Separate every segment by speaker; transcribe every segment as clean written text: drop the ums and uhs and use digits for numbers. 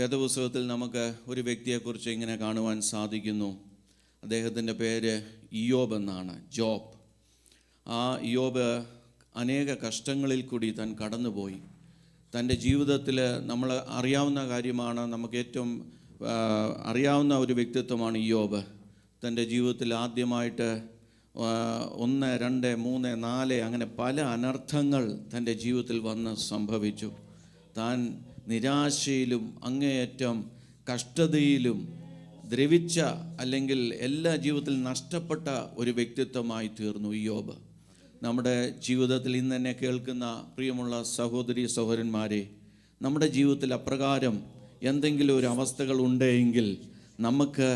Speaker 1: വേദപുസ്തകത്തിൽ നമുക്ക് ഒരു വ്യക്തിയെക്കുറിച്ച് ഇങ്ങനെ കാണുവാൻ സാധിക്കുന്നു. അദ്ദേഹത്തിൻ്റെ പേര് ഇയ്യോബ് എന്നാണ്, ജോബ്. ആ ഇയ്യോബ് അനേക കഷ്ടങ്ങളിൽ കൂടി താൻ കടന്നുപോയി. തൻ്റെ ജീവിതത്തിൽ നമ്മൾ അറിയാവുന്ന കാര്യമാണ്, നമുക്ക് ഏറ്റവും അറിയാവുന്ന ഒരു വ്യക്തിത്വമാണ് ഇയ്യോബ്. തൻ്റെ ജീവിതത്തിൽ ആദ്യമായിട്ട് 1, 2, 3, 4 അങ്ങനെ പല അനർത്ഥങ്ങൾ തൻ്റെ ജീവിതത്തിൽ വന്ന് സംഭവിച്ചു. താൻ നിരാശയിലും അങ്ങേയറ്റം കഷ്ടതയിലും ദ്രവിച്ച, അല്ലെങ്കിൽ എല്ലാ ജീവിതത്തിൽ നഷ്ടപ്പെട്ട ഒരു വ്യക്തിത്വമായി തീർന്നു ഇയ്യോബ്. നമ്മുടെ ജീവിതത്തിൽ ഇന്ന് തന്നെ കേൾക്കുന്ന പ്രിയമുള്ള സഹോദരി സഹോദരന്മാരെ, നമ്മുടെ ജീവിതത്തിൽ അപ്രകാരം എന്തെങ്കിലും ഒരു അവസ്ഥകൾ ഉണ്ടെങ്കിൽ നമുക്ക്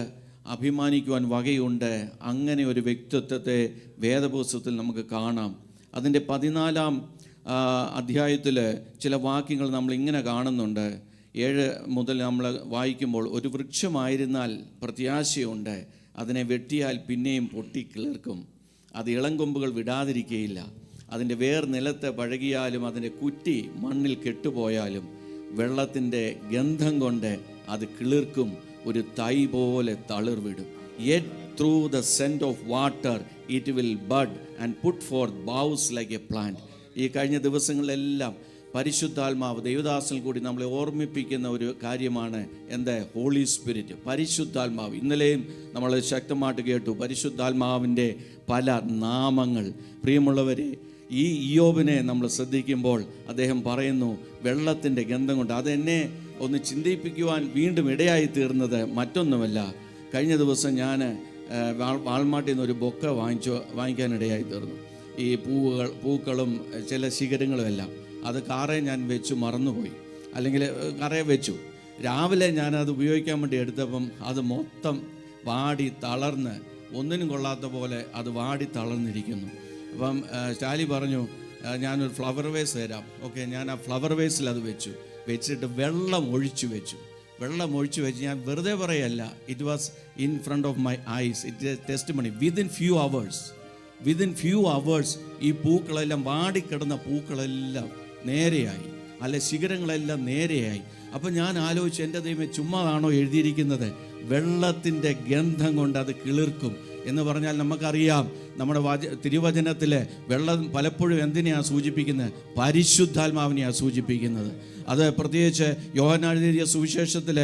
Speaker 1: അഭിമാനിക്കുവാൻ വകയുണ്ട്. അങ്ങനെ ഒരു വ്യക്തിത്വത്തെ വേദപുസ്തകത്തിൽ നമുക്ക് കാണാം. അതിൻ്റെ 14-ാം അധ്യായത്തിൽ ചില വാക്യങ്ങൾ നമ്മൾ ഇങ്ങനെ കാണുന്നുണ്ട്. 7 മുതൽ നമ്മൾ വായിക്കുമ്പോൾ, ഒരു വൃക്ഷമായിരുന്നാൽ പ്രത്യാശയുണ്ട്, അതിനെ വെട്ടിയാൽ പിന്നെയും പൊട്ടിക്കിളിർക്കും, അത് ഇളങ്കൊമ്പുകൾ വിടാതിരിക്കുകയില്ല, അതിൻ്റെ വേർ നിലത്ത് പഴകിയാലും അതിൻ്റെ കുറ്റി മണ്ണിൽ കെട്ടുപോയാലും വെള്ളത്തിൻ്റെ ഗന്ധം കൊണ്ട് അത് കിളിർക്കും, ഒരു തൈ പോലെ തളിർവിടും. Yet through the scent of water it will bud and put forth boughs like a plant. ഈ കഴിഞ്ഞ ദിവസങ്ങളിലെല്ലാം പരിശുദ്ധാത്മാവ് ദൈവദാസനിൽ കൂടി നമ്മളെ ഓർമ്മിപ്പിക്കുന്ന ഒരു കാര്യമാണ് എന്താ? ഹോളി സ്പിരിറ്റ്, പരിശുദ്ധാത്മാവ്. ഇന്നലെയും നമ്മൾ ശക്തമായിട്ട് കേട്ടു പരിശുദ്ധാത്മാവിൻ്റെ പല നാമങ്ങൾ. പ്രിയമുള്ളവരെ, ഈ ഇയ്യോബിനെ നമ്മൾ ശ്രദ്ധിക്കുമ്പോൾ അദ്ദേഹം പറയുന്നു, വെള്ളത്തിൻ്റെ ഗന്ധം കൊണ്ട്. അതെന്നെ ഒന്ന് ചിന്തിപ്പിക്കുവാൻ വീണ്ടും ഇടയായി തീർന്നത് മറ്റൊന്നുമല്ല. കഴിഞ്ഞ ദിവസം ഞാൻ വാൾമാർട്ടിൽ നിന്ന് ഒരു ബൊക്ക വാങ്ങിക്കാനിടയായി തീർന്നു. ഈ പൂക്കളും ചില ശിഖരങ്ങളും എല്ലാം. അത് കാറേ ഞാൻ വെച്ചു മറന്നുപോയി, അല്ലെങ്കിൽ കറയെ വെച്ചു. രാവിലെ ഞാനത് ഉപയോഗിക്കാൻ വേണ്ടി എടുത്തപ്പം അത് മൊത്തം വാടി തളർന്ന്, ഒന്നിനും കൊള്ളാത്ത പോലെ അത് വാടി തളർന്നിരിക്കുന്നു. അപ്പം സ്റ്റാലി പറഞ്ഞു, ഞാനൊരു ഫ്ലവർ വേസ് തരാം. ഓക്കെ, ഞാൻ ആ ഫ്ലവർ വേസിൽ അത് വെച്ചിട്ട് വെള്ളം ഒഴിച്ചു വെച്ചു. ഞാൻ വെറുതെ പറയല്ല, it was in front of my eyes. It testimony. Within few hours ഈ പൂക്കളെല്ലാം, വാടിക്കിടന്ന പൂക്കളെല്ലാം നേരെയായി, അല്ലെ ശിഖരങ്ങളെല്ലാം നേരെയായി. അപ്പം ഞാൻ ആലോചിച്ചു, എൻ്റെ ദൈവമേ, ചുമ്മാതാണോ എഴുതിയിരിക്കുന്നത്? വെള്ളത്തിൻ്റെ ഗന്ധം കൊണ്ട് അത് കിളിർക്കും എന്ന് പറഞ്ഞാൽ നമുക്കറിയാം, നമ്മുടെ തിരുവചനത്തിൽ വെള്ളം പലപ്പോഴും എന്തിനെയാണ് സൂചിപ്പിക്കുന്നത്? പരിശുദ്ധാത്മാവിനെയാണ് സൂചിപ്പിക്കുന്നത്. അത് പ്രത്യേകിച്ച് യോഹന്നാൻ എഴുതിയ സുവിശേഷത്തിൽ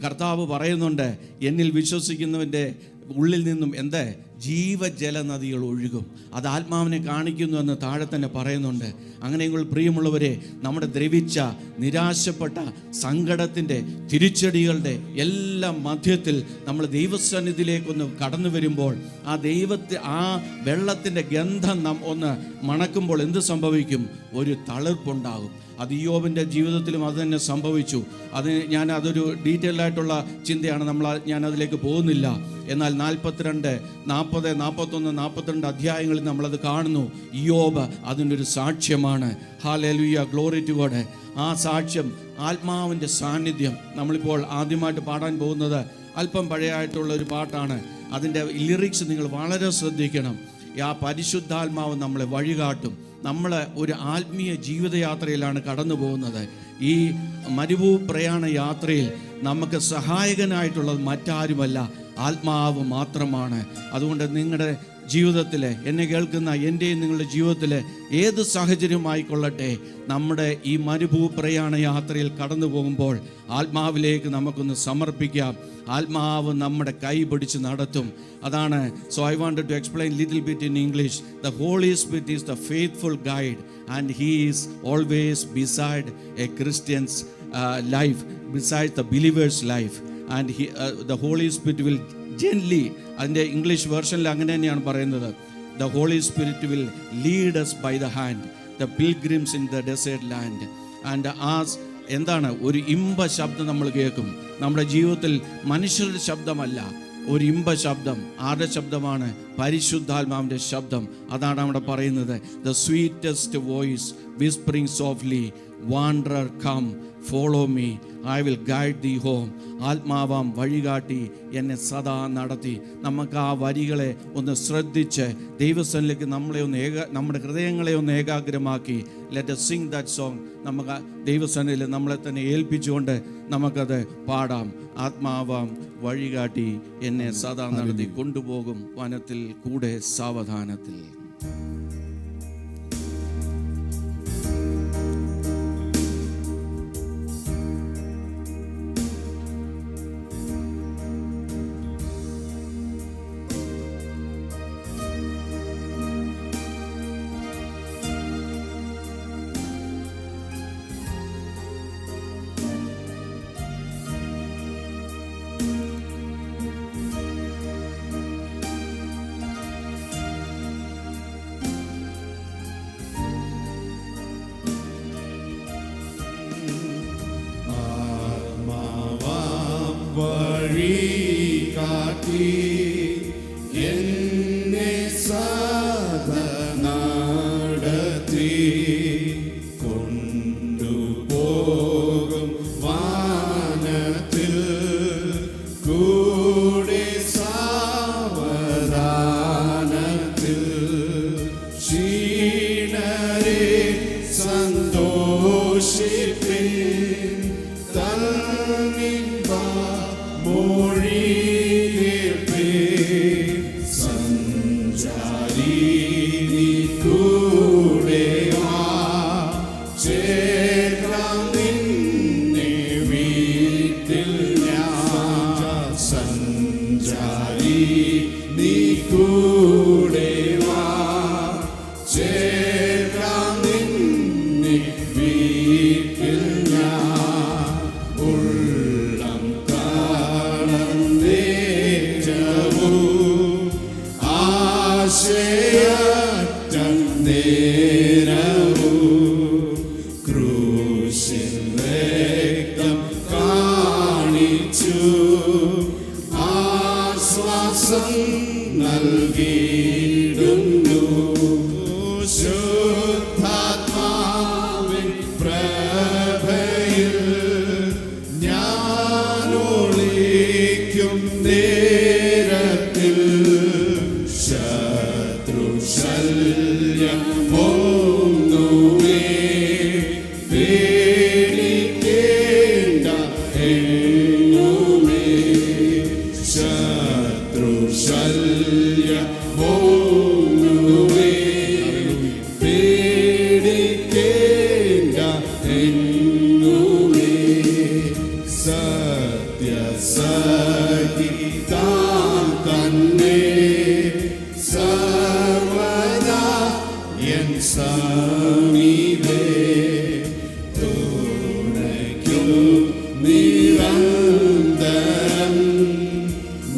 Speaker 1: കർത്താവ് പറയുന്നുണ്ട്, എന്നിൽ വിശ്വസിക്കുന്നവൻ്റെ ഉള്ളിൽ നിന്നും ജീവജല നദികൾ ഒഴുകും. അത് ആത്മാവിനെ കാണിക്കുന്നു എന്ന് താഴെ തന്നെ പറയുന്നുണ്ട്. അങ്ങനെയെങ്കിൽ പ്രിയമുള്ളവരെ, നമ്മുടെ ദ്രവിച്ച, നിരാശപ്പെട്ട, സങ്കടത്തിൻ്റെ, തിരിച്ചടികളുടെ എല്ലാം മധ്യത്തിൽ നമ്മൾ ദൈവസന്നിധിയിലേക്കൊന്ന് കടന്നു വരുമ്പോൾ, ആ വെള്ളത്തിൻ്റെ ഗന്ധം നാം ഒന്ന് മണക്കുമ്പോൾ എന്ത് സംഭവിക്കും? ഒരു തളിർപ്പുണ്ടാകും. അത് ഇയ്യോബിൻ്റെ ജീവിതത്തിലും അത് തന്നെ സംഭവിച്ചു. അതൊരു ഡീറ്റെയിൽ ആയിട്ടുള്ള ചിന്തയാണ്, ഞാൻ അതിലേക്ക് പോകുന്നില്ല. എന്നാൽ 42, 40, 41, 42 അധ്യായങ്ങളിൽ നമ്മളത് കാണുന്നു. ഇയ്യോബ് അതിനൊരു സാക്ഷ്യമാണ്. Hallelujah, glory to God. ആ സാക്ഷ്യം, ആത്മാവിൻ്റെ സാന്നിധ്യം. നമ്മളിപ്പോൾ ആദ്യമായിട്ട് പാടാൻ പോകുന്നത് അല്പം പഴയതായിട്ടുള്ള ഒരു പാട്ടാണ്. അതിൻ്റെ ലിറിക്സ് നിങ്ങൾ വളരെ ശ്രദ്ധിക്കണം. ആ പരിശുദ്ധാത്മാവ് നമ്മളെ വഴികാട്ടും. നമ്മൾ ഒരു ആത്മീയ ജീവിതയാത്രയിലാണ് കടന്നു പോകുന്നത്. ഈ മരുഭൂ പ്രയാണ യാത്രയിൽ നമുക്ക് സഹായകനായിട്ടുള്ളത് മറ്റാരുമല്ല, ആത്മാവ് മാത്രമാണ്. അതുകൊണ്ട് നിങ്ങളുടെ ജീവിതത്തിൽ, എന്നെ കേൾക്കുന്ന എൻ്റെയും നിങ്ങളുടെ ജീവിതത്തിൽ ഏത് സാഹചര്യമായിക്കൊള്ളട്ടെ, നമ്മുടെ ഈ മരുഭൂ പ്രയാണ യാത്രയിൽ കടന്നു പോകുമ്പോൾ ആത്മാവിലേക്ക് നമുക്കൊന്ന് സമർപ്പിക്കാം. ആത്മാവ് നമ്മുടെ കൈ പിടിച്ച് നടത്തും. അതാണ്. So I wanted to explain little bit in English. The Holy Spirit is the faithful guide and he is always beside a Christian's life, beside the believer's life. And the Holy Spirit will gently, അതിൻ്റെ English വേർഷനിൽ അങ്ങനെ തന്നെയാണ് പറയുന്നത്, the Holy Spirit will lead us by the hand, the pilgrims in the desert land. And എന്താണ്? ഒരു ഇമ്പ ശബ്ദം നമ്മൾ കേൾക്കും. നമ്മുടെ ജീവിതത്തിൽ മനുഷ്യരുടെ ശബ്ദമല്ല, ഒരു ഇമ്പ ശബ്ദം. ആരുടെ ശബ്ദമാണ്? പരിശുദ്ധാത്മാവിൻ്റെ ശബ്ദം. അതാണ് അവിടെ പറയുന്നത്, the sweetest voice whispering softly wanderer, come, follow me, I will guide thee home. ആത്മാവാം വഴികാട്ടി എന്നെ സദാ നടത്തി. നമുക്ക് ആ വരികളെ ഒന്ന് ശ്രദ്ധിച്ച് ദൈവസന്നിധിയിലേക്ക് നമ്മുടെ ഹൃദയങ്ങളെ ഒന്ന് ഏകാഗ്രമാക്കി let us sing that song. നമുക്ക് ദൈവസന്നിധിയിൽ നമ്മളെ തന്നെ ഏൽപ്പിച്ചുകൊണ്ട് നമുക്കത് പാടാം. ആത്മാവാം വഴികാട്ടി എന്നെ സദാ നടത്തി കൊണ്ടുപോകും വനത്തിൽ കൂടെ സാവധാനത്തിൽ.
Speaker 2: എന്നെ സദാ നടത്തി കൊണ്ടുപോകും വാനത്തിൽ കൂടെ സാവധാനത്തിൽ ക്ഷീണരെ സന്തോഷിപ്പിൻ തന്നിൻ മൊഴി സഞ്ചാരി നീ കൂടെ വാ ചേർക്കാം നിന്നെ വീട്ടിൽ ഞാൻ സഞ്ചാരി നീ കൂടെ വാ ചേർക്കാം നിന്നെ വീട്ടിൽ ഞാൻ ഉള്ളം ആശയറ്റ നേരവും ക്രൂശിൽ രക്തം കാണിച്ചു ആശ്വാസം നൽകിയിടുന്നു ശുദ്ധാത്മാവിൻ പ്രഭയിൽ ഞാനൊളിക്കും നേരത്തിൽ ശത്രുശല്യമൊന്നുമേ പേടിക്കേണ്ട എങ്ങുമേ ശത്രുശല്യമൊന്നുമേ പേടിക്കേണ്ട എങ്ങുമേ സത്യസഹിതാൻ തന്നെ സർവദാ എൻ സമീപേ തുണയ്ക്കും നിരന്തരം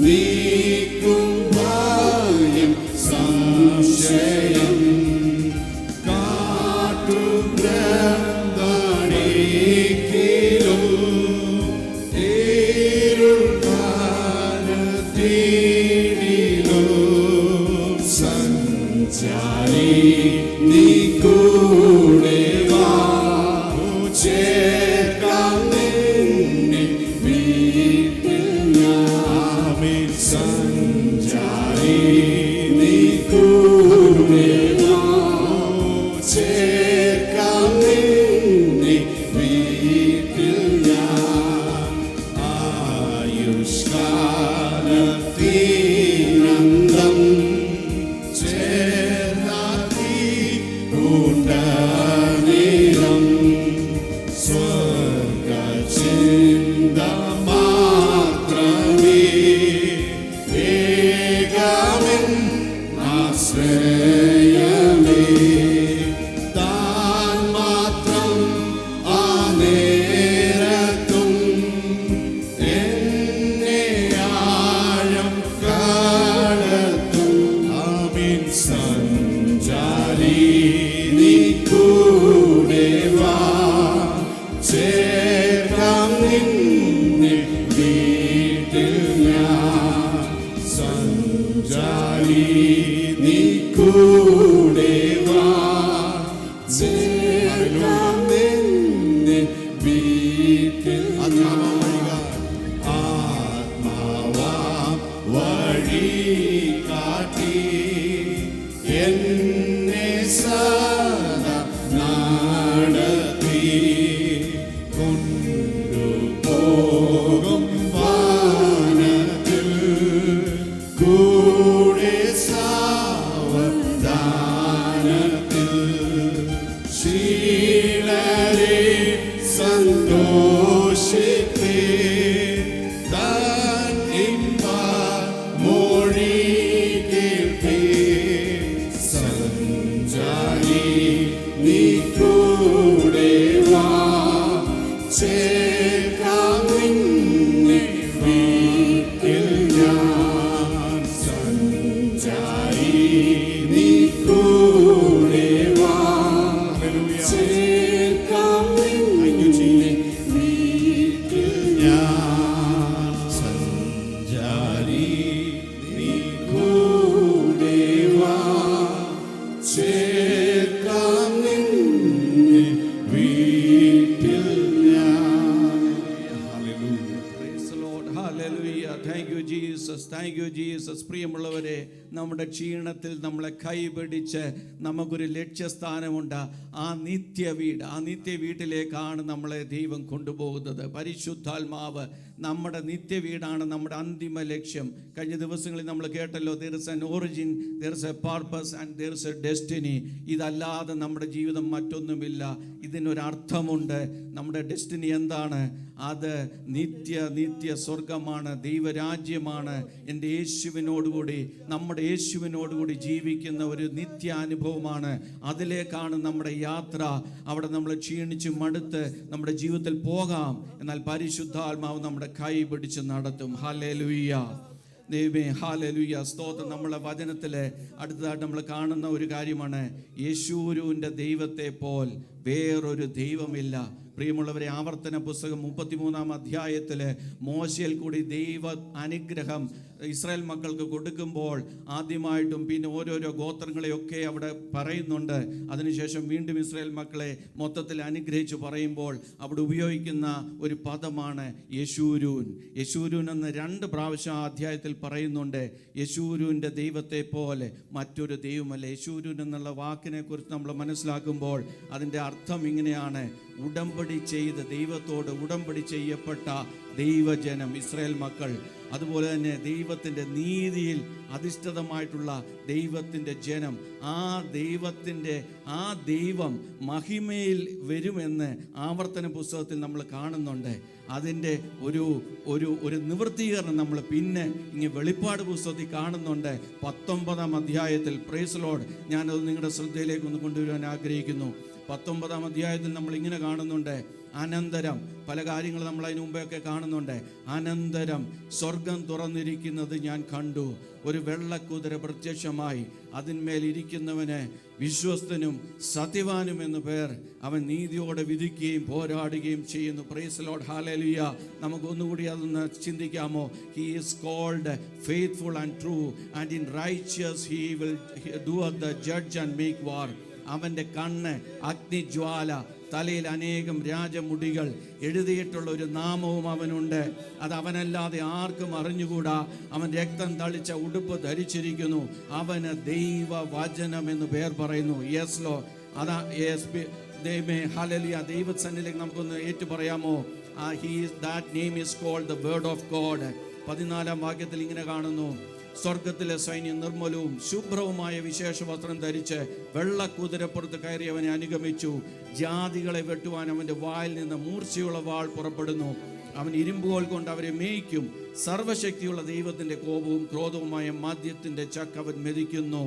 Speaker 2: നീക്കും ഭയം സംശയം കാട്ടുഭ്രാന്തണിക്കിലും സഞ്ചാരി നീ കൂടെ വാ ചേർക്കാം നിന്നെ വീട്ടിൽ ഞാൻ സഞ്ചാരി നീ കൂടെ വാ ചേർക്കാം നിന്നെ വീട്ടിൽ ഞാൻ ആയുഷ്കാലത്തിനന്തം ഉണ്ടനീളം സ്വർഗചിന്ത മാത്രമേ ഏകമെൻ ആശ്രയമേ താൻ മാത്രം ആ നേരത്തും എന്നെ ആഴം കടത്തും ആമീൻ സഞ്ചാരി നീ കൂടെ വാ ചേർക്കാം നിന്നെ വീട്ടിൽ ഞാൻ സഞ്ചാരി നീ കൂടെ വാ ചേർക്കാം നിന്നെ
Speaker 1: Hallelujah. Thank you, Jesus. Thank you, Jesus. പ്രിയമുള്ളവരെ, നമ്മുടെ ക്ഷീണത്തിൽ നമ്മളെ കൈപിടിച്ച് നമുക്കൊരു ലക്ഷ്യസ്ഥാനമുണ്ട്. ആ നിത്യ വീട്ടിലേക്കാണ് നമ്മളെ ദൈവം കൊണ്ടുപോകുന്നത്. പരിശുദ്ധാത്മാവ് നമ്മുടെ നിത്യ വീടാണ് നമ്മുടെ അന്തിമ ലക്ഷ്യം. കഴിഞ്ഞ ദിവസങ്ങളിൽ നമ്മൾ കേട്ടല്ലോ, there is an origin, there is a purpose and there is a destiny. ഇതല്ലാതെ നമ്മുടെ ജീവിതം മറ്റൊന്നുമില്ല. ഇതിനൊരർത്ഥമുണ്ട്. നമ്മുടെ ഡെസ്റ്റിനി എന്താണ്? അത് നിത്യ സ്വർഗമാണ്, ദൈവരാജ്യമാണ്. എൻ്റെ യേശുവിനോടുകൂടി, നമ്മുടെ യേശുവിനോടുകൂടി ജീവിക്കുന്ന ഒരു നിത്യാനുഭവമാണ്. അതിലേക്കാണ് നമ്മുടെ യാത്ര. അവിടെ നമ്മൾ ക്ഷീണിച്ച് മടുത്ത് നമ്മുടെ ജീവിതത്തിൽ പോകാം, എന്നാൽ പരിശുദ്ധാത്മാവ് നമ്മുടെ കൈ പിടിച്ച് നടത്തും. ഹല്ലേലൂയ, ദൈവമേ, ഹല്ലേലൂയ, സ്തോത്രം. നമ്മളെ വചനത്തിലെ അടുത്തതായിട്ട് നമ്മൾ കാണുന്ന ഒരു കാര്യമാണ്, യേശുവിൻ്റെ ദൈവത്തെ പോൽ വേറൊരു ദൈവമില്ല. പ്രിയമുള്ളവരെ, ആവർത്തന പുസ്തകം 33-ാം അധ്യായത്തിൽ മോശയിൽ കൂടി ദൈവ അനുഗ്രഹം ഇസ്രായേൽ മക്കൾക്ക് കൊടുക്കുമ്പോൾ ആദ്യമായിട്ടും പിന്നെ ഓരോരോ ഗോത്രങ്ങളെയൊക്കെ അവിടെ പറയുന്നുണ്ട്. അതിനുശേഷം വീണ്ടും ഇസ്രായേൽ മക്കളെ മൊത്തത്തിൽ അനുഗ്രഹിച്ച് പറയുമ്പോൾ അവിടെ ഉപയോഗിക്കുന്ന ഒരു പദമാണ് യെശൂരൂൻ. യെശൂരൂൻ എന്ന് 2 പ്രാവശ്യം ആ അധ്യായത്തിൽ പറയുന്നുണ്ട്. യെശൂരൂൻ്റെ ദൈവത്തെ പോലെ മറ്റൊരു ദൈവമല്ല. യെശൂരൂൻ എന്നുള്ള വാക്കിനെ കുറിച്ച് നമ്മൾ മനസ്സിലാക്കുമ്പോൾ അതിൻ്റെ അർത്ഥം ഇങ്ങനെയാണ്: ഉടമ്പടി ചെയ്ത്, ദൈവത്തോട് ഉടമ്പടി ചെയ്യപ്പെട്ട ദൈവജനം, ഇസ്രായേൽ മക്കൾ. അതുപോലെ തന്നെ ദൈവത്തിൻ്റെ നീതിയിൽ അധിഷ്ഠിതമായിട്ടുള്ള ദൈവത്തിൻ്റെ ജനം. ആ ദൈവം മഹിമയിൽ വരുമെന്ന് ആവർത്തന പുസ്തകത്തിൽ നമ്മൾ കാണുന്നുണ്ട്. അതിൻ്റെ ഒരു നിവൃത്തീകരണം നമ്മൾ പിന്നെ വെളിപ്പാട് പുസ്തകത്തിൽ കാണുന്നുണ്ട്. 19-ാം അധ്യായത്തിൽ. പ്രൈസ് ലോർഡ്, ഞാനത് നിങ്ങളുടെ ശ്രദ്ധയിലേക്ക് ഒന്ന് കൊണ്ടുവരാൻ ആഗ്രഹിക്കുന്നു. 19-ാം അധ്യായത്തിൽ നമ്മൾ ഇങ്ങനെ കാണുന്നുണ്ട്: അനന്തരം, പല കാര്യങ്ങൾ നമ്മൾ അതിന് മുമ്പെയൊക്കെ കാണുന്നുണ്ട്. അനന്തരം സ്വർഗം തുറന്നിരിക്കുന്നത് ഞാൻ കണ്ടു. ഒരു വെള്ളക്കുതിര പ്രത്യക്ഷമായി. അതിന്മേൽ ഇരിക്കുന്നവന് വിശ്വസ്തനും സത്യവാനും എന്നു പേർ. അവൻ നീതിയോടെ വിധിക്കുകയും പോരാടുകയും ചെയ്യുന്നു. Praise Lord, hallelujah. നമുക്കൊന്നുകൂടി അതൊന്ന് ചിന്തിക്കാമോ? He is called faithful and true and in righteous he will do the judge and make war. അവൻ്റെ കണ്ണ് അഗ്നിജ്വാല, തലയിൽ അനേകം രാജമുടികൾ, എഴുതിയിട്ടുള്ള ഒരു നാമവും അവനുണ്ട്. അത് അവനല്ലാതെ ആർക്കും അറിഞ്ഞുകൂടാ. അവൻ രക്തം തളിച്ച ഉടുപ്പ് ധരിച്ചിരിക്കുന്നു. അവന് ദൈവവചനം എന്ന് പേർ പറയുന്നു. യെസ് ലോ, അതാ ദൈവമേ, ഹല്ലേലൂയ. ദൈവസന്നിധിയിലേക്ക് നമുക്കൊന്ന് ഏറ്റു പറയാമോ? that name is called the word of God. 14-ാം വാക്യത്തിൽ ഇങ്ങനെ കാണുന്നു: സ്വർഗത്തിലെ സൈന്യം നിർമ്മലവും ശുഭ്രവുമായ വിശേഷ വസ്ത്രം ധരിച്ച് വെള്ളക്കുതിരപ്പുറത്ത് കയറിയവനെ അനുഗമിച്ചു. ജാതികളെ വെട്ടുവാൻ അവൻ്റെ വായിൽ നിന്ന് മൂർച്ചയുള്ള വാൾ പുറപ്പെടുന്നു. അവൻ ഇരുമ്പുകോൽ കൊണ്ട് അവരെ മേയ്ക്കും. സർവശക്തിയുള്ള ദൈവത്തിൻ്റെ കോപവും ക്രോധവുമായ മദ്യത്തിൻ്റെ ചക്ക് അവൻ മെതിക്കുന്നു.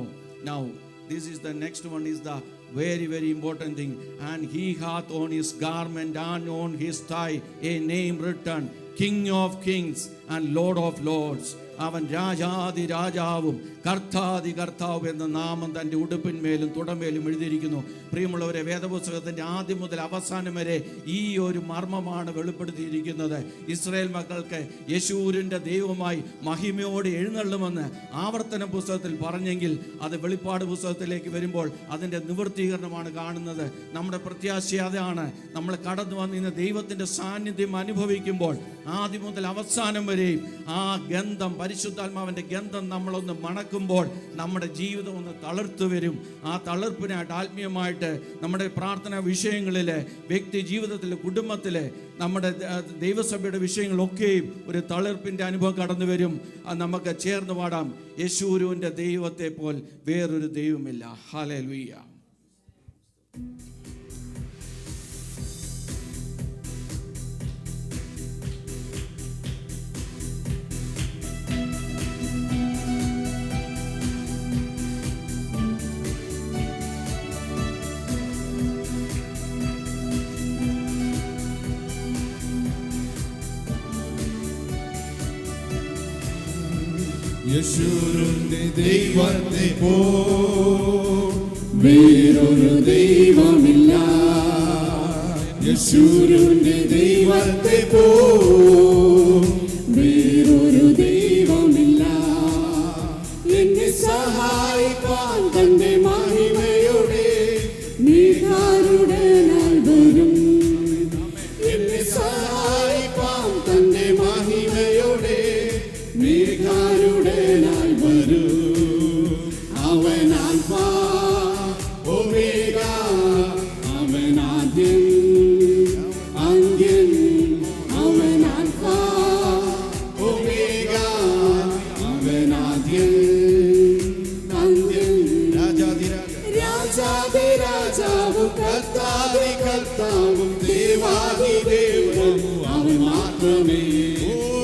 Speaker 1: Now this is the next one, is the very important thing. And he hath on his garment and on his thigh a name written, King of Kings and Lord of Lords. അവൻ രാജാതി രാജാവും കർത്താതി കർത്താവ് എന്ന നാമം തൻ്റെ ഉടുപ്പിന്മേലും തുടമേലും എഴുതിയിരിക്കുന്നു. പ്രിയമുള്ളവരെ, വേദപുസ്തകത്തിൻ്റെ ആദ്യം മുതൽ അവസാനം വരെ ഈ ഒരു മർമ്മമാണ് വെളിപ്പെടുത്തിയിരിക്കുന്നത്. ഇസ്രായേൽ മക്കൾക്ക് യെശൂരിൻ്റെ ദൈവമായി മഹിമയോടെ എഴുന്നള്ളുമെന്ന് ആവർത്തന പുസ്തകത്തിൽ പറഞ്ഞെങ്കിൽ അത് വെളിപ്പാട് പുസ്തകത്തിലേക്ക് വരുമ്പോൾ അതിൻ്റെ നിവൃത്തീകരണമാണ് കാണുന്നത്. നമ്മുടെ പ്രത്യാശ അതാണ്. നമ്മൾ കടന്നു വന്നിരുന്ന ദൈവത്തിൻ്റെ സാന്നിധ്യം അനുഭവിക്കുമ്പോൾ ആദ്യം മുതൽ അവസാനം വരെയും ആ ഗന്ധം, പരിശുദ്ധാത്മാവിൻ്റെ ഗന്ധം നമ്മളൊന്ന് മണക്കുമ്പോൾ നമ്മുടെ ജീവിതം ഒന്ന് തളിർത്തു വരും. ആ തളിർപ്പിനായിട്ട് ആത്മീയമായിട്ട് നമ്മുടെ പ്രാർത്ഥനാ വിഷയങ്ങളിൽ, വ്യക്തി ജീവിതത്തിൽ, കുടുംബത്തിൽ, നമ്മുടെ ദൈവസഭയുടെ വിഷയങ്ങളൊക്കെയും ഒരു തളിർപ്പിൻ്റെ അനുഭവം കടന്നു വരും. നമുക്ക് ചേർന്ന് പാടാം: യെശൂരുവിൻ്റെ ദൈവത്തെ പോൽ വേറൊരു ദൈവമില്ല. ഹല്ലേലൂയ.
Speaker 2: യെശൂരിന്റെ ദൈവത്തെ പോൽ വേറൊരു ദൈവമില്ല. യെശൂരിന്റെ ദൈവത്തെ പോൽ വേറൊരു ദൈവമില്ല. എന്നെ സഹായിക്കാൻ തന്റെ മഹിമയോടെ നീകാരുടനായി വരും. എന്നെ സഹായിക്കാൻ തന്റെ മഹിമയോടെ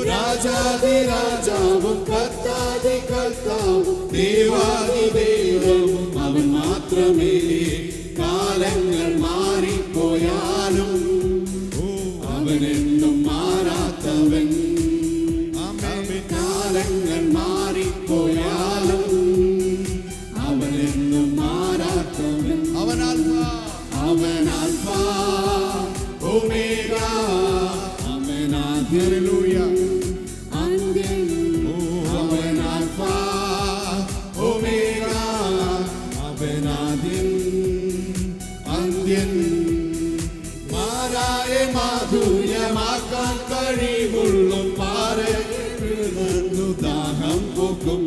Speaker 2: രാജാതിരാജാവും കർത്താതി കർത്താവും ദേവാതി ദൈവവും അവൻ മാത്രമേ. കാലങ്ങൾ മാറിപ്പോയാലും അവനെന്നും മാറാത്തവൻ. കാലങ്ങൾ മാറിപ്പോയാലും അവനെന്നും മാറാത്തവൻ. അവൻ ആൽഫ ഒമേഗ, അവൻ ആദ്യം അന്ത്യം. അവൻ ആൽഫ ഒമേഗ, അവൻ ആദ്യം അന്ത്യം. മാറായ മാധുര്യമാക്കാൻ കഴിവുള്ള പാറന്നു ദാഹം പോക്കും.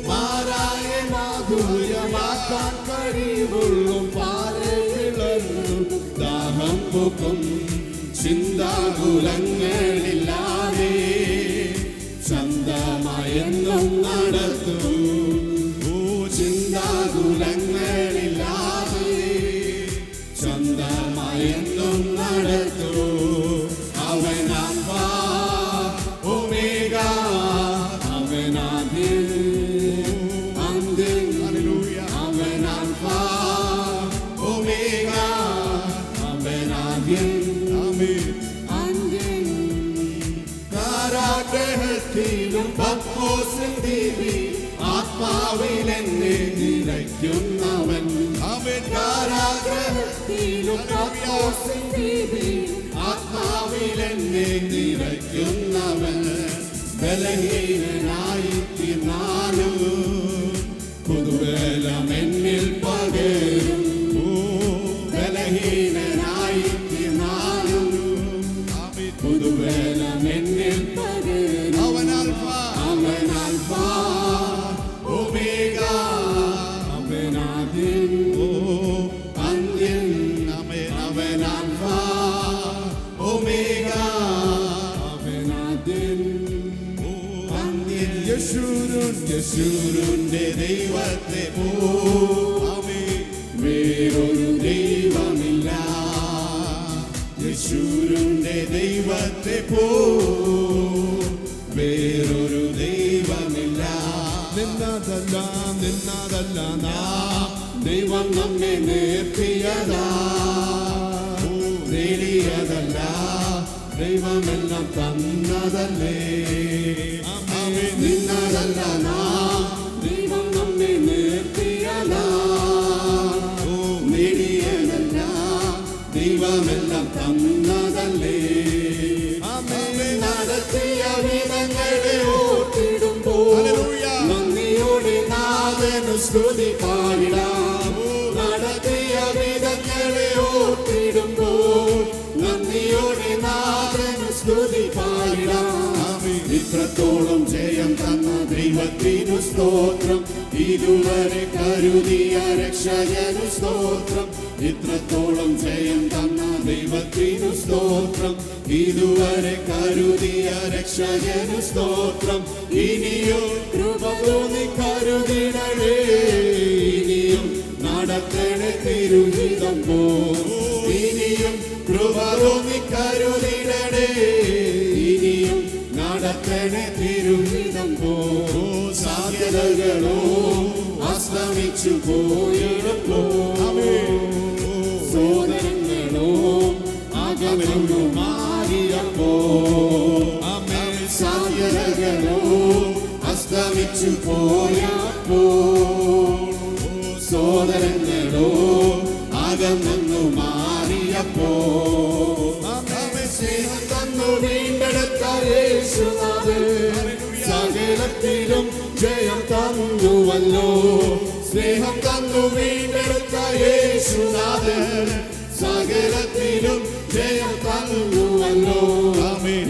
Speaker 2: മാറായ മാധുര്യമാക്കാൻ കഴിവുള്ള പാറന്നു ദാഹം പോക്കും. ചിന്താകുലങ്ങളില്ലാതെ സ്വന്തമായെന്നും നടത്തും. ചിന്താകുലങ്ങളില്ലാതെ സ്വന്തമായെന്നും നടത്തും. അവൻ ആൽഫ ഒമേഗ, അവൻ ആദ്യം അന്ത്യം. അവൻ ആൽഫ ഒമേഗ, അവൻ ആദ്യം അന്ത്യം. കാരാഗ്രഹത്തിലും പത്മോസിൽ ദ്വീപിൽ ആത്മാവിലെന്നെ നിറയ്ക്കുന്നവൻ. അവൻ കാരാഗ്രഹത്തിലും പത്മോസിൽ ദ്വീപിൽ ആത്മാവിലെന്നെ നിറയ്ക്കുന്നവൻ. ബലഹീനനായി തീർന്നാലും പുതുബലം എന്നിൽ പകരും. ബലഹീനനായി തീർന്നാലും പുതുബലം എന്നിൽ പകരും. അവൻ ആൽഫ ഒമേഗ, അവൻ ആദ്യം അന്ത്യം. അവൻ ആൽഫ ഒമേഗ, അവൻ ആദ്യം അന്ത്യം. യശൂരന്റെ ദൈവത്തെ പോ വേറൊരു ദൈവമില്ല. യശൂരന്റെ ദൈവത്തെ പോ വേറൊരു ദൈവമില്ല. നിന്നതല്ല നാം ദൈവം നമ്മെ നേർത്തിയതാ. നേടിയതല്ല, ദൈവമെല്ലാം തന്നതല്ലേ. നിന്നതല്ല നാം ദൈവം നമ്മെ നേർത്തിയതാ. നേടിയതല്ല, ദൈവമെല്ലാം തന്നതല്ലേ. നടത്തിയ വിധങ്ങളെ ഓർത്തിടുമ്പോൾ നന്ദിയോടെ നാഥനു സ്തുതി പാടിടാം. നടത്തിയ വിധങ്ങളെ ഓർത്തിടുമ്പോൾ നന്ദിയോടെ നാഥനു സ്തുതി പാടിടാം. ഇത്രത്തോളം ജയം തന്ന ദൈവത്തിനു സ്തോത്രം. ഇതുവരെ കരുതിയ രക്ഷകനു സ്തോത്രം. ഇത്രത്തോളം ജയം തന്ന ദൈവത്തിനു സ്തോത്രം. ഇതുവരെ കരുതിയ രക്ഷകനു സ്തോത്രം. ഇനിയും കൃപ തോന്നി കരുതിടണേ. ഇനിയും നടത്തണേ തിരുഹിതം പോ. ഇനിയും കൃപ തോന്നി കരുതിടണേ. ഇനിയും നടത്തണേ തിരുഹിതം പോ. സാധ്യതകളോ അസ്തമിച്ചു പോയിടുമ്പോ, സോദരങ്ങളോ അകന്നു മാറിയപ്പോ, സാധ്യതകളോ അസ്തമിച്ചു പോയപ്പോ, സോദരങ്ങളോ അകന്നു മാറിയപ്പോ, സ്നേഹം തന്നു വീണ്ടെടുത്ത യേശുനാഥൻ സകലത്തിലും ജയം തന്നുവല്ലോ. സ്നേഹം തന്നു വീണ്ടെടുത്ത യേശുനാഥൻ സകലത്തിലും ജയം തന്നുവല്ലോ.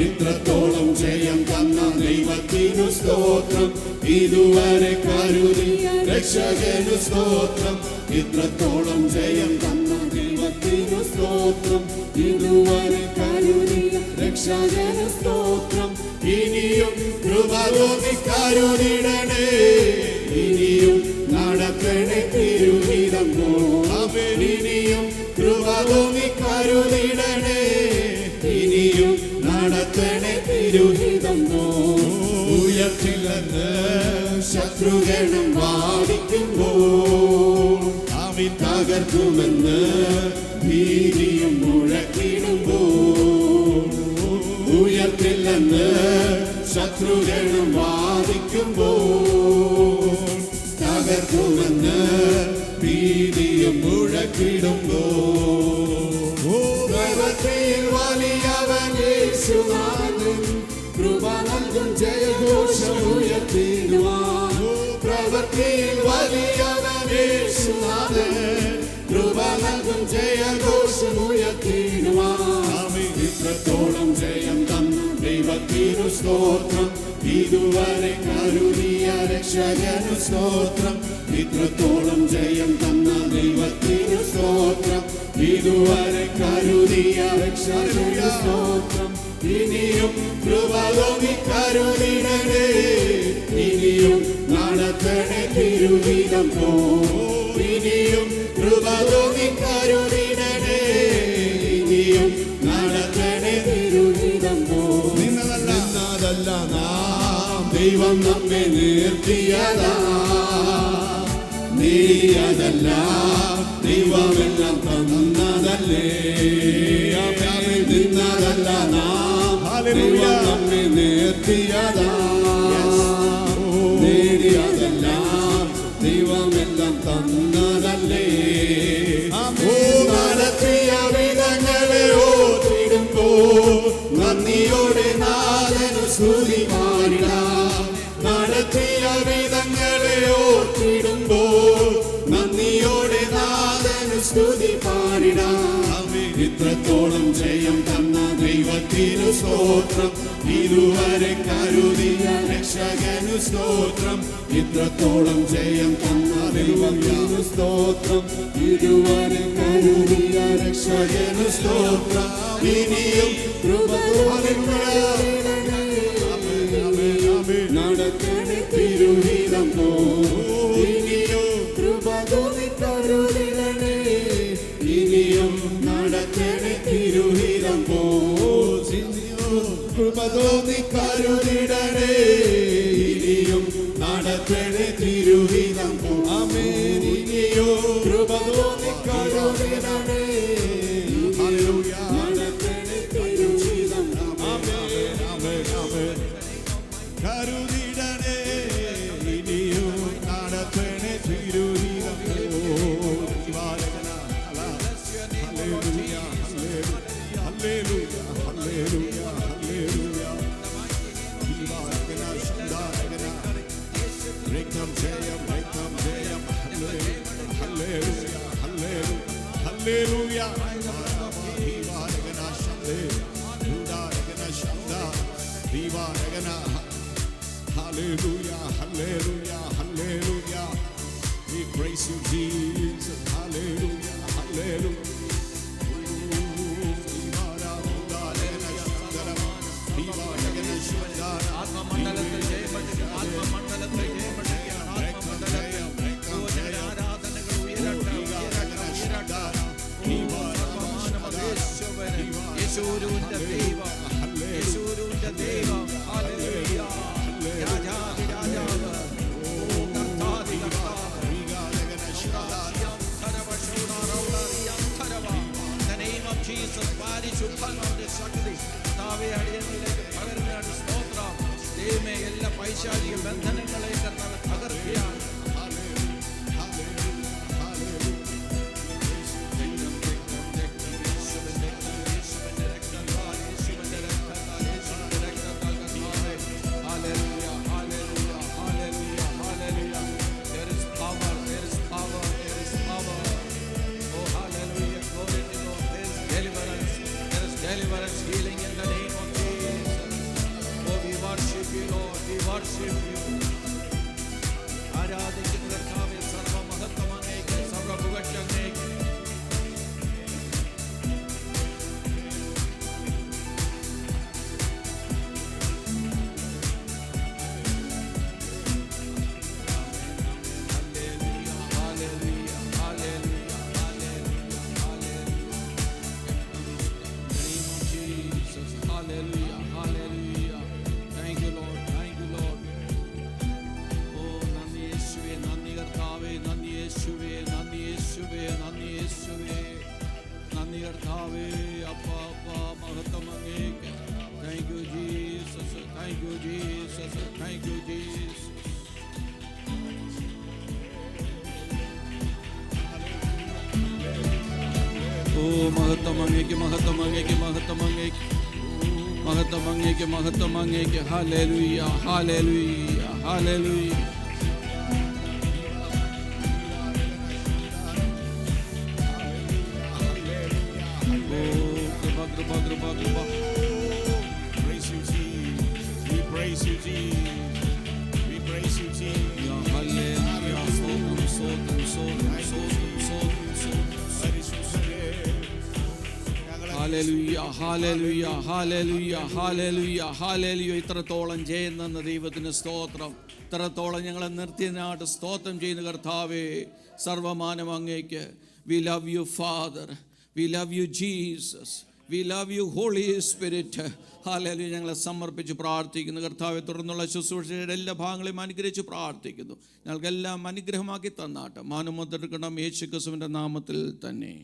Speaker 2: ഇത്രത്തോളം ജയം തന്ന ദൈവത്തിനു സ്തോത്രം. ഇതുവരെ കരുതിയ രക്ഷകനു സ്തോത്രം. ഇത്രത്തോളം ജയം തന്ന ദൈവത്തിനു സ്തോത്രം. ഇതുവരെ കരുതിയ രക്ഷകനു സ്തോത്രം. ഇനിയും കൃപ തോന്നി കരുതിടണേ. ഇനിയും നടക്കണേ തിരുഹിതം പോ. ഇനിയും കൃപ തോന്നി കരുതിടണേ. ഇനിയും നടക്കണേ തിരു തിരുഹിതം ഉയർത്തില്ലെന്ന് ശത്രുഗണം വാദിക്കുമ്പോൾ അവൻ തകർക്കുമെന്ന് ഭീതിയും മുഴക്കിടുമ്പോൾ ഉയർത്തില്ലെന്ന് ശത്രുഗണം വാദിക്കുമ്പോൾ തകർക്കുമെന്ന് ഭീതിയും മുഴക്കിടുമ്പോൾ പ്രവൃത്തിയിൽ വലിയവൻ യേശുനാഥൻ കൃപ നൽകും ജയഘോഷമുയർത്തിടുവാൻ പ്രവൃത്തിയിൽ വലിയവൻ യേശുനാഥൻ കൃപ നൽകും ജയഘോഷമുയർത്തിടുവാൻ ഇത്രത്തോളം ജയം തന്ന ദൈവത്തിനു സ്തോത്രം ഇതുവരെ കരുതിയ രക്ഷകനു സ്തോത്രം ഇത്രത്തോളം ജയം തന്ന ദൈവത്തിനു സ്തോത്രം ഇതുവരെ കരുതിയ രക്ഷകനു സ്തോത്രം ഇനിയും കൃപ തോന്നി കരുതിടണേ ഇനിയും നടത്തണേ തിരുഹിതം പോ ഇനിയും കൃപ തോന്നി കരുതിടണേ ഇനിയും നടത്തണേ തിരുഹിതം പോ നിന്നതല്ല നാം ദൈവം നമ്മെ നിർത്തിയതാ നേടിയതല്ല ദൈവമെല്ലാം തന്നതല്ലേ നിന്നതല്ല നാം ദൈവം നമ്മെ നിർത്തിയതാ നേടിയതല്ല ദൈവമെല്ലാം തന്നതല്ലേ നടത്തിയ വിധങ്ങളെ ഓർത്തിടുമ്പോ നന്ദിയോടെ നാഥനു സ്തുതി പാടിടാം നടത്തിയ വിധങ്ങളെ ഓർത്തിടുമ്പോ നന്ദിയോടെ നാഥനു സ്തുതി പാടിടാം ഇത്രത്തോളം ജയം തന്ന ദൈവത്തിനു സ്തോത്രം ഇതുവരെ കരുതിയ രക്ഷകനു സ്തോത്രം ഇത്രത്തോളം ജയം തന്ന ദൈവത്തിനു സ്തോത്രം ഇതുവരെ കരുതിയ രക്ഷകനു സ്തോത്രം ഇനിയും കൃപ നടക്കണേ തിരുഹിതം പോ ഇനിയും കൃപ കരുതിടണേ ഇനിയും നടക്കണേ തിരുഹിതം പോ കൃപ തോന്നി കരുതിടണേ ഇനിയും നടക്കണേ തിരുഹിതം പോ ആമേൻ ഇനിയോ കൃപ തോന്നി കരുതിടണേ നടക്കണേ തിരുഹിതം ആമേൻ ആമേൻ ആമേൻ കരുതിടണേ ഇനിയും നടക്കണേ തിരുഹിതം Hallelujah, hallelujah, hallelujah. We praise you, Jesus. Hallelujah, hallelujah. എല്ലാ പൈശാചിക ബന്ധനങ്ങളെ തകർക്കുകയാണ്. Deliverance, healing in the name of Jesus. Oh, we worship you, Lord. We worship you. ആരാധിക്കുന്ന കർത്താവേ, സർവ്വമഹത്വം അങ്ങേക്ക്, സർവ്വപുകഴ്ച അങ്ങേക്ക്. Hallelujah, hallelujah, hallelujah. Jesus. Thank you, Jesus.
Speaker 1: ഓ മഹത്വം അങ്ങേക്ക്, മഹത്വം അങ്ങേക്ക്, മഹത്വം അങ്ങേക്ക്, മഹത്വം അങ്ങേക്ക്, മഹത്വം അങ്ങേക്ക്. Hallelujah, hallelujah, hallelujah. കൃപ, കൃപ, കൃപ, കൃപ.
Speaker 2: Praise you, Jesus. We praise you, Jesus. We praise you, Jesus.
Speaker 1: Hallelujah. സ്തോത്രം, സ്തോത്രം, സ്തോത്രം, സ്തോത്രം, സ്തോത്രം, സ്തോത്രം. Hallelujah, hallelujah, hallelujah, hallelujah, hallelujah. ഇത്രത്തോളം ജയം തന്ന ദൈവത്തിന് സ്തോത്രം. ഇത്രത്തോളം ഞങ്ങളെ നിർത്തിയതിനായിട്ട് സ്തോത്രം ചെയ്യുന്ന കർത്താവേ, സർവമാനം അങ്ങേക്ക്. We love you, Father. We love you, Jesus. We love you, Holy Spirit. Hallelujah. ഞങ്ങളെ സമർപ്പിച്ച് പ്രാർത്ഥിക്കുന്നു കർത്താവെ. തുടർന്നുള്ള ശുശ്രൂഷയുടെ എല്ലാ ഭാഗങ്ങളെയും അനുഗ്രഹിച്ച് പ്രാർത്ഥിക്കുന്നു. ഞങ്ങൾക്കെല്ലാം അനുഗ്രഹമാക്കി തന്നാട്ട്. മാനമൊത്തെടുക്കണം യേശു ക്രിസ്തുവിൻ്റെ നാമത്തിൽ തന്നെ.